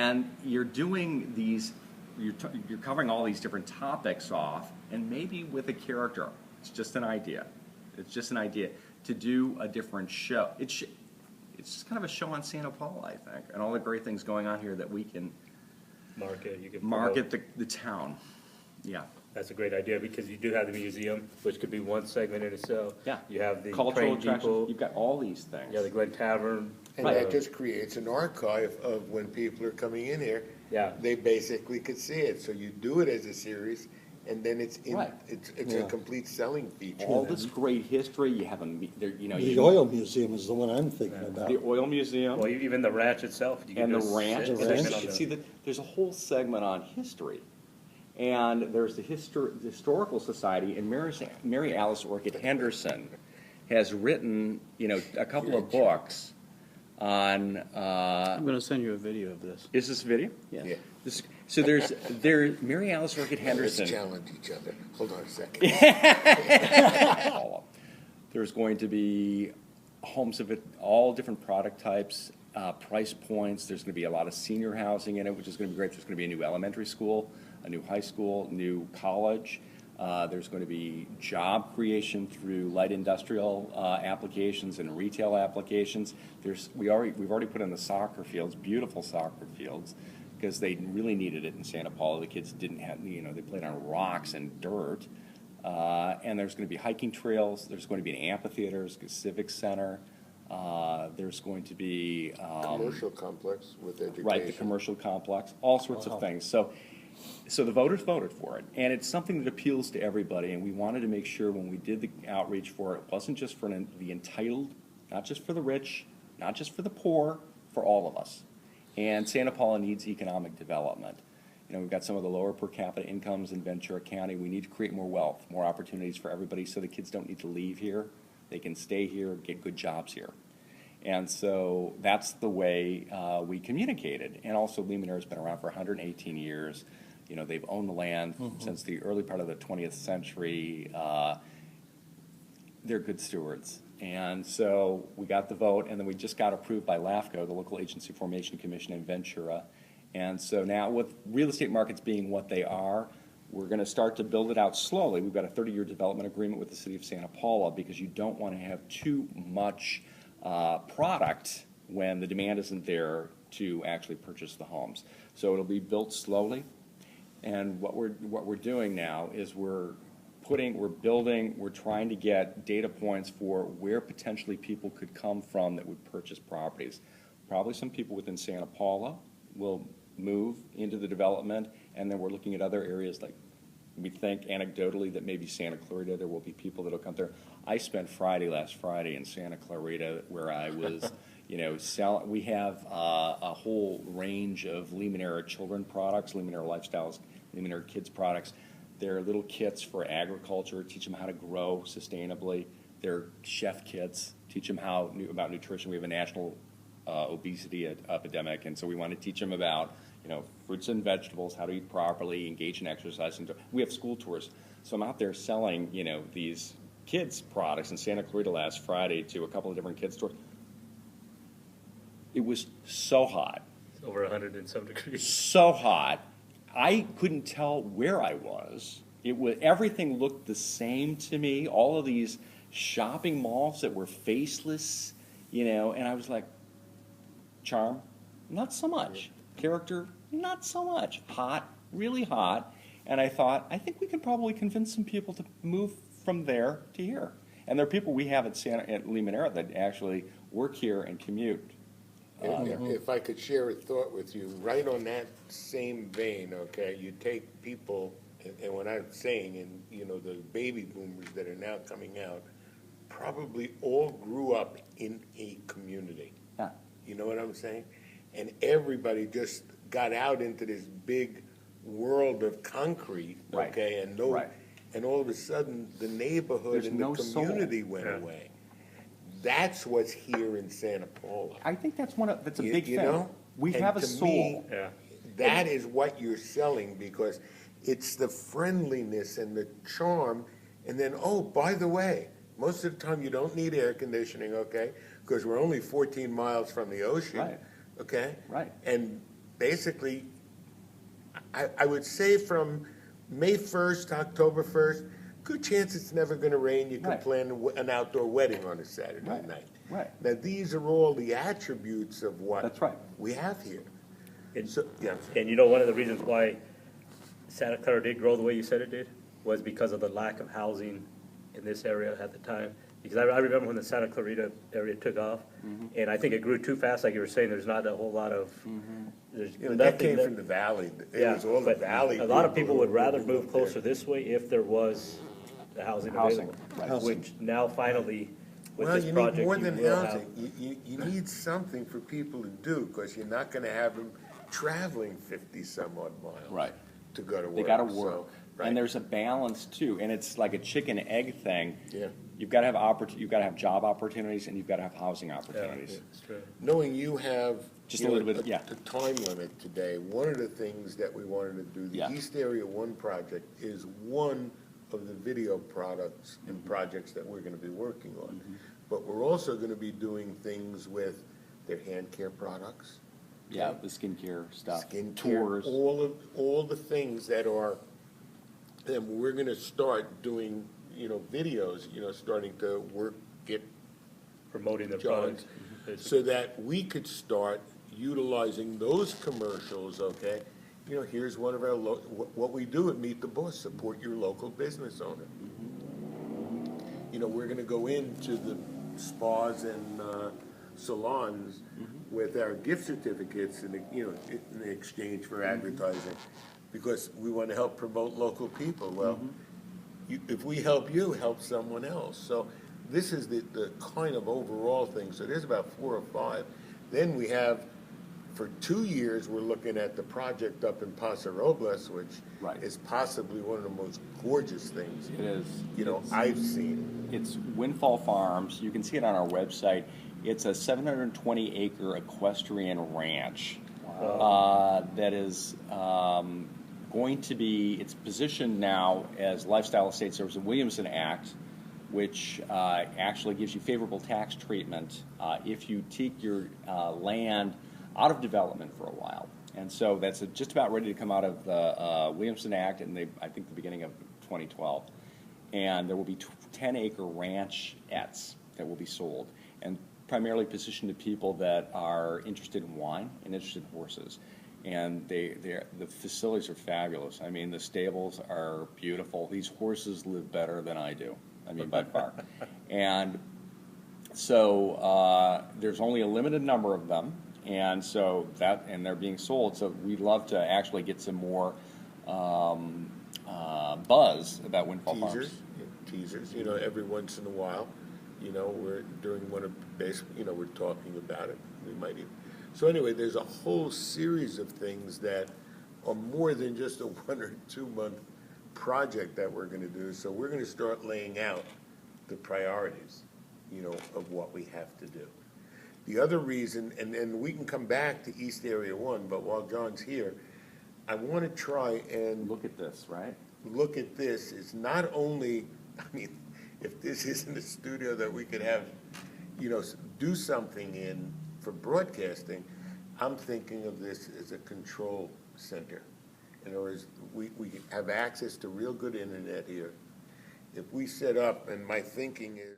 And you're doing these, you're covering all these different topics off, and maybe with a character. It's just an idea. It's just an idea to do a different show. It's just kind of a show on Santa Paula, I think, and all the great things going on here that we can Market, you can market the town. Yeah. That's a great idea, because you do have the museum, which could be one segment in itself. Yeah. You have the Cultural trained attractions. people. You've got all these things. Yeah, the Glen Tavern. And that just creates an archive of when people are coming in here. Yeah. They basically could see it. So you do it as a series, and then it's Right. it's a complete selling feature. All this great history. You have The oil museum is the one I'm thinking about. the oil museum. Well, even the ranch itself. You And can the do a ranch. segment The ranch. on the- See, there's a whole segment on history. And there's the Historical Society, and Mary Alice Orchid Henderson has written, a couple of books on, I'm going to send you a video of this. is this video? Yes. Yeah. So Mary Alice Orchid Let's Henderson. challenge each other. Hold on a second. There's going to be homes of it, all different product types, price points. There's going to be a lot of senior housing in it, which is going to be great. There's going to be a new elementary school, a new high school, new college. There's going to be job creation through light industrial applications and retail applications. We've already put in the soccer fields, beautiful soccer fields, because they really needed it in Santa Paula. The kids didn't have, they played on rocks and dirt. And there's going to be hiking trails. There's going to be an amphitheater, a civic center. There's going to be Commercial complex with education. right, the commercial complex, all sorts of things. So the voters voted for it, and it's something that appeals to everybody. And we wanted to make sure when we did the outreach for it, it wasn't just for the entitled, not just for the rich, not just for the poor, for all of us. And Santa Paula needs economic development. We've got some of the lower per capita incomes in Ventura County. We need to create more wealth, more opportunities for everybody, so the kids don't need to leave here. They can stay here, get good jobs here. And so that's the way we communicated. And also, Limoneira's been around for 118 years. They've owned the land since the early part of the 20th century. They're good stewards. And so we got the vote, and then we just got approved by LAFCO, the Local Agency Formation Commission in Ventura. And so now, with real estate markets being what they are, we're going to start to build it out slowly. We've got a 30-year development agreement with the city of Santa Paula, because you don't want to have too much product when the demand isn't there to actually purchase the homes. So it'll be built slowly. And what we're doing now is we're building, we're trying to get data points for where potentially people could come from that would purchase properties. Probably some people within Santa Paula will move into the development, and then we're looking at other areas, like we think anecdotally that maybe Santa Clarita, there will be people that will come there. I spent last Friday in Santa Clarita, where I was, we have a whole range of Limoneira children products, Limoneira Lifestyles, Limoneira Kids products. They're little kits for agriculture, teach them how to grow sustainably. They're chef kits, teach them about nutrition. We have a national obesity epidemic, and so we want to teach them about fruits and vegetables, how to eat properly, engage in exercise. And we have school tours. So I'm out there selling these kids products in Santa Clarita last Friday to a couple of different kids stores. It was so hot. It's over 100 and some degrees. So hot. I couldn't tell where I was. Everything looked the same to me. All of these shopping malls that were faceless, and I was like, charm, not so much. Character, not so much. Hot, really hot. And I thought, I think we could probably convince some people to move from there to here. And there are people we have at Limoneira that actually work here and commute. If I could share a thought with you, right on that same vein, okay, you take people, and what I'm saying, and the baby boomers that are now coming out, probably all grew up in a community. Yeah. You know what I'm saying? And everybody just got out into this big world of concrete, Right. okay, and Right. and all of a sudden the neighborhood There's and no the soul. community went Yeah. away. That's what's here in Santa Paula. I think that's a You- big you thing. know? We And have a to soul. me, Yeah. That is what you're selling, because it's the friendliness and the charm. And then, oh, by the way, most of the time you don't need air conditioning, okay? Because we're only 14 miles from the ocean, Right. okay? Right. And basically, I would say from May 1st to October 1st, good chance it's never going to rain. You can Right. plan an outdoor wedding on a Saturday Right. night. Right. Now, these are all the attributes of what That's right. we have here. And, So, yeah. and you know, one of the reasons why Santa Clara did grow the way you said it did was because of the lack of housing in this area at the time. Because I remember when the Santa Clarita area took off, and I think it grew too fast, like you were saying, there's not a whole lot of, there's You know, that nothing came that- from the valley. It Yeah, was all the but valley. a lot of people would who rather moved move there. closer this way if there was the housing Housing, available. right. Housing. Which now finally, with Well, this you need project, more you than will have. housing. You need something for people to do, because you're not gonna have them traveling 50 some odd miles. Right. To go to work. They gotta So, work. right. And there's a balance too, and it's like a chicken egg thing. Yeah. You've gotta have you've gotta have job opportunities and you've gotta have housing Yeah, opportunities. it's true. Knowing you have. Just you a know, little bit, yeah. A time limit today, one of the things that we wanted to do, the Yeah. East Area One project is one of the video products and Mm-hmm. projects that we're gonna be working on. But we're also gonna be doing things with their hand care products, Yeah, the skincare stuff, skincare, tours. all the things that are, and we're gonna start doing, videos, starting to get Promoting the John, products. so that we could start utilizing those commercials, okay? Here's one of our, what we do at Meet the Boss, support your local business owner. We're gonna go into the spas and salons with our gift certificates in exchange for advertising, because we wanna help promote local people. Well, if we help you, help someone else. So this is the kind of overall thing. So there's about 4 or 5. Then we have, for 2 years, we're looking at the project up in Paso Robles, which Right. is possibly one of the most gorgeous things, It is. I've seen. It's Windfall Farms. You can see it on our website. It's a 720-acre equestrian ranch that is going to be, it's positioned now as lifestyle estates. There was a Williamson Act, which actually gives you favorable tax treatment if you take your land out of development for a while. And so that's just about ready to come out of the Williamson Act, and I think the beginning of 2012. And there will be 10-acre ranchettes that will be sold, and primarily positioned to people that are interested in wine and interested in horses. And the facilities are fabulous. I mean, the stables are beautiful. These horses live better than I do. I mean, by far. And so there's only a limited number of them, and so and they're being sold. So we'd love to actually get some more buzz about Windfall Farms. Teasers, every once in a while, we're during one of we're talking about it. We might even. So anyway, there's a whole series of things that are more than just a 1 or 2 month project that we're going to do. So we're going to start laying out the priorities, of what we have to do. The other reason, and we can come back to East Area 1, but while John's here, I want to try and Look at this, right? look at this. It's not only, if this isn't a studio that we could have, do something in for broadcasting, I'm thinking of this as a control center. In other words, we have access to real good internet here. If we set up, and my thinking is,